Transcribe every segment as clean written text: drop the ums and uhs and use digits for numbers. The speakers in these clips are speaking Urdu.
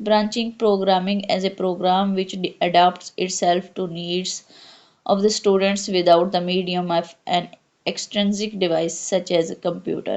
branching programming as a program which adapts itself to needs of the students without the medium of an extrinsic device such as a computer।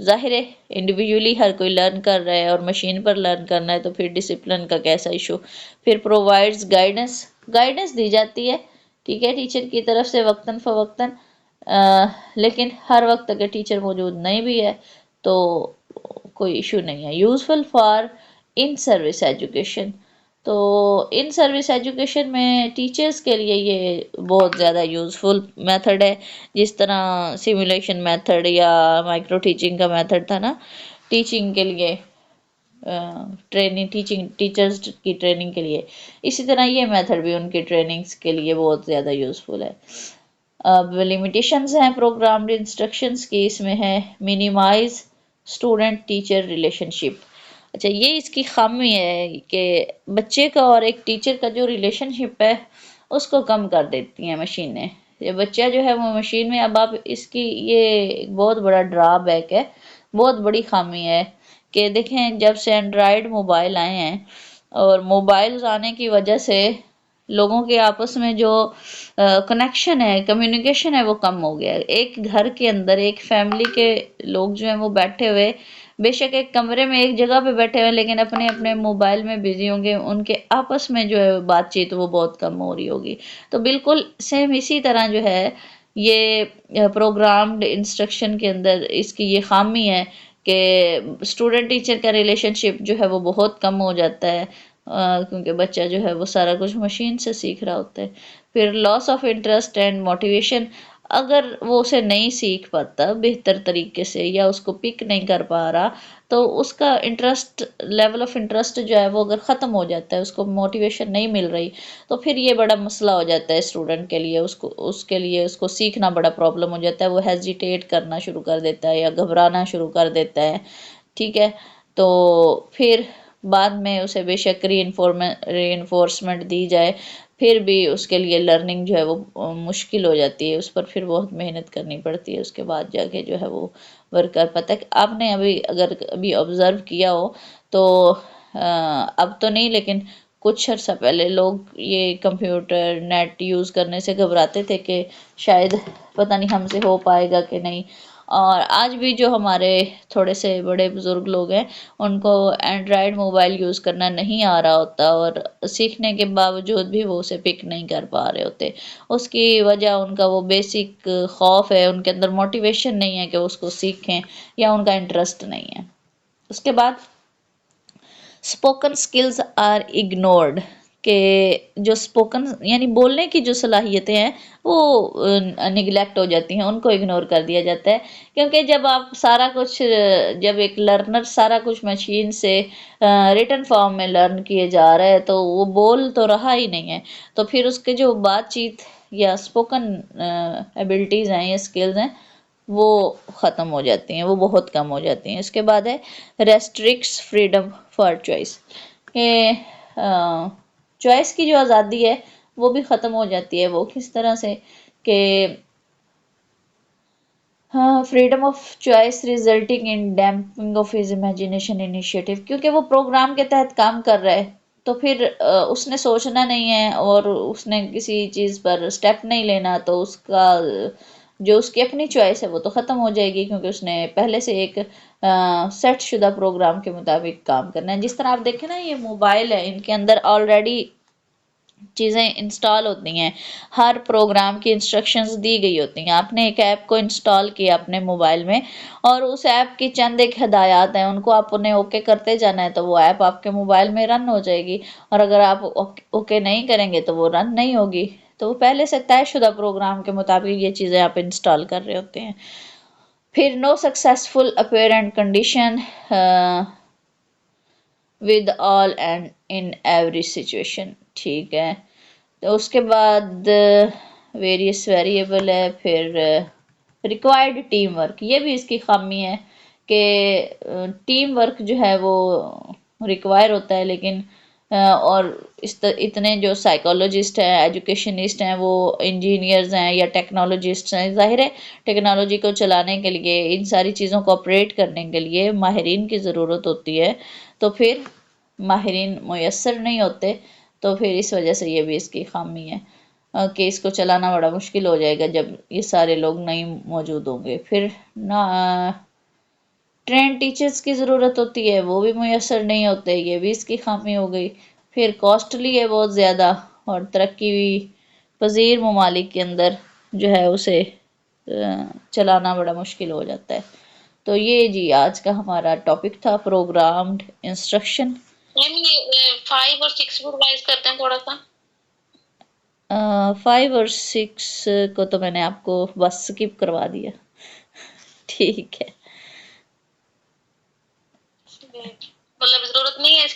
ظاہر ہے انڈیویجولی ہر کوئی لرن کر رہا ہے اور مشین پر لرن کرنا ہے تو پھر ڈسپلن کا کیسا ایشو. پھر پرووائڈز گائیڈنس دی جاتی ہے ٹھیک ہے ٹیچر کی طرف سے وقتاً فوقتاً، لیکن ہر وقت اگر ٹیچر موجود نہیں بھی ہے تو کوئی ایشو نہیں ہے. Useful for in service education, تو ان سروس ایجوکیشن میں ٹیچرز کے لیے یہ بہت زیادہ یوزفل میتھڈ ہے. جس طرح سیمولیشن میتھڈ یا مائکرو ٹیچنگ کا میتھڈ تھا نا ٹیچنگ کے لیے، ٹیچرز کی ٹریننگ کے لیے، اسی طرح یہ میتھڈ بھی ان کی ٹریننگز کے لیے بہت زیادہ یوزفل ہے. اب لمیٹیشنز ہیں پروگرامڈ انسٹرکشنز کی، اس میں ہے مینیمائز اسٹوڈنٹ ٹیچر ریلیشن شپ. اچھا یہ اس کی خامی ہے کہ بچے کا اور ایک ٹیچر کا جو ریلیشن شپ ہے اس کو کم کر دیتی ہیں مشینیں. یہ بچہ جو ہے وہ مشین میں، اب آپ اس کی یہ بہت بڑا ڈرا بیک ہے، بہت بڑی خامی ہے کہ دیکھیں جب سے اینڈرائڈ موبائل آئے ہیں اور موبائلز آنے کی وجہ سے لوگوں کے آپس میں جو کنیکشن ہے، کمیونیکیشن ہے، وہ کم ہو گیا ہے. ایک گھر کے اندر ایک فیملی کے لوگ جو ہیں وہ بیٹھے ہوئے، بے شک ایک کمرے میں ایک جگہ پہ بیٹھے ہوئے لیکن اپنے اپنے موبائل میں بزی ہوں گے، ان کے آپس میں جو ہے بات چیت وہ بہت کم ہو رہی ہوگی. تو بالکل سیم اسی طرح جو ہے یہ پروگرامڈ انسٹرکشن کے اندر اس کی یہ خامی ہے کہ اسٹوڈنٹ ٹیچر کا ریلیشن شپ جو ہے وہ بہت کم ہو جاتا ہے، کیونکہ بچہ جو ہے وہ سارا کچھ مشین سے سیکھ رہا ہوتا ہے. پھر لاس آف انٹرسٹ اینڈ موٹیویشن، اگر وہ اسے نہیں سیکھ پاتا بہتر طریقے سے یا اس کو پک نہیں کر پا رہا تو اس کا انٹرسٹ، لیول آف انٹرسٹ جو ہے وہ اگر ختم ہو جاتا ہے، اس کو موٹیویشن نہیں مل رہی تو پھر یہ بڑا مسئلہ ہو جاتا ہے اسٹوڈنٹ کے لیے. اس کو سیکھنا بڑا پرابلم ہو جاتا ہے، وہ ہیزیٹیٹ کرنا شروع کر دیتا ہے یا گھبرانا شروع کر دیتا ہے ٹھیک ہے. تو پھر بعد میں اسے بے شک ری انفورسمنٹ دی جائے پھر بھی اس کے لیے لرننگ جو ہے وہ مشکل ہو جاتی ہے، اس پر پھر بہت محنت کرنی پڑتی ہے اس کے بعد جا کے جو ہے وہ ورک کر پاتا ہے. آپ نے اگر ابھی آبزرو کیا ہو تو اب تو نہیں لیکن کچھ عرصہ پہلے لوگ یہ کمپیوٹر نیٹ یوز کرنے سے گھبراتے تھے کہ شاید پتہ نہیں ہم سے ہو پائے گا کہ نہیں. اور آج بھی جو ہمارے تھوڑے سے بڑے بزرگ لوگ ہیں ان کو اینڈرائڈ موبائل یوز کرنا نہیں آ رہا ہوتا اور سیکھنے کے باوجود بھی وہ اسے پک نہیں کر پا رہے ہوتے. اس کی وجہ ان کا وہ بیسک خوف ہے، ان کے اندر موٹیویشن نہیں ہے کہ اس کو سیکھیں یا ان کا انٹرسٹ نہیں ہے. اس کے بعد اسپوکن اسکلز آر اگنورڈ، کہ جو اسپوکن یعنی بولنے کی جو صلاحیتیں ہیں وہ نگلیکٹ ہو جاتی ہیں، ان کو اگنور کر دیا جاتا ہے. کیونکہ جب آپ سارا کچھ، جب ایک لرنر سارا کچھ مشین سے ریٹن فارم میں لرن کیے جا رہا ہے تو وہ بول تو رہا ہی نہیں ہے، تو پھر اس کے جو بات چیت یا اسپوکن ایبلٹیز ہیں یا اسکلز ہیں وہ ختم ہو جاتی ہیں، وہ بہت کم ہو جاتی ہیں. اس کے بعد ہے ریسٹرکٹس فریڈم فار چوائس، کہ چوائس کی جو آزادی ہے وہ بھی ختم ہو جاتی ہے. وہ کس طرح سے کہ freedom of choice resulting in damping of his imagination initiative, کیونکہ وہ پروگرام کے تحت کام کر رہا ہے تو پھر اس نے سوچنا نہیں ہے اور اس نے کسی چیز پر سٹیپ نہیں لینا تو اس کا جو اس کی اپنی چوائس ہے وہ تو ختم ہو جائے گی، کیونکہ اس نے پہلے سے ایک سیٹ شدہ پروگرام کے مطابق کام کرنا ہے. جس طرح آپ دیکھیں نا یہ موبائل ہے، ان کے اندر آلریڈی چیزیں انسٹال ہوتی ہیں، ہر پروگرام کی انسٹرکشنز دی گئی ہوتی ہیں. آپ نے ایک ایپ کو انسٹال کیا اپنے موبائل میں اور اس ایپ کی چند ایک ہدایات ہیں، ان کو آپ انہیں اوکے کرتے جانا ہے تو وہ ایپ آپ کے موبائل میں رن ہو جائے گی، اور اگر آپ اوکے نہیں کریں گے تو وہ رن نہیں ہوگی. تو وہ پہلے سے طے شدہ پروگرام کے مطابق یہ چیزیں آپ انسٹال کر رہے ہوتے ہیں. پھر no successful apparent condition with all and in every situation, ٹھیک ہے. تو اس کے بعد ویریس ویریبل ہے. پھر ریکوائرڈ ٹیم ورک، یہ بھی اس کی خامی ہے کہ ٹیم ورک جو ہے وہ ریکوائر ہوتا ہے لیکن اور اتنے جو سائیکالوجسٹ ہیں، ایجوکیشنسٹ ہیں، وہ انجینئرز ہیں یا ٹیکنالوجسٹ ہیں، ظاہر ہے ٹیکنالوجی کو چلانے کے لیے، ان ساری چیزوں کو آپریٹ کرنے کے لیے ماہرین کی ضرورت ہوتی ہے، تو پھر ماہرین میسر نہیں ہوتے، تو پھر اس وجہ سے یہ بھی اس کی خامی ہے کہ اس کو چلانا بڑا مشکل ہو جائے گا جب یہ سارے لوگ نہیں موجود ہوں گے. پھر ٹرینڈ ٹیچرز کی ضرورت ہوتی ہے، وہ بھی میسر نہیں ہوتے، یہ بھی اس کی خامی ہو گئی. پھر کاسٹلی ہے بہت زیادہ، اور ترقی پذیر ممالک کے اندر جو ہے اسے چلانا بڑا مشکل ہو جاتا ہے. تو یہ جی آج کا ہمارا ٹاپک تھا پروگرامڈ انسٹرکشن. 5 اور 6 کو ریوائز کرتے ہیں تھوڑا سا. 5 اور 6 کو تو میں نے آپ کو بس سکپ کروا دیا. ٹھیک ہے، مطلب ضرورت نہیں ہے اس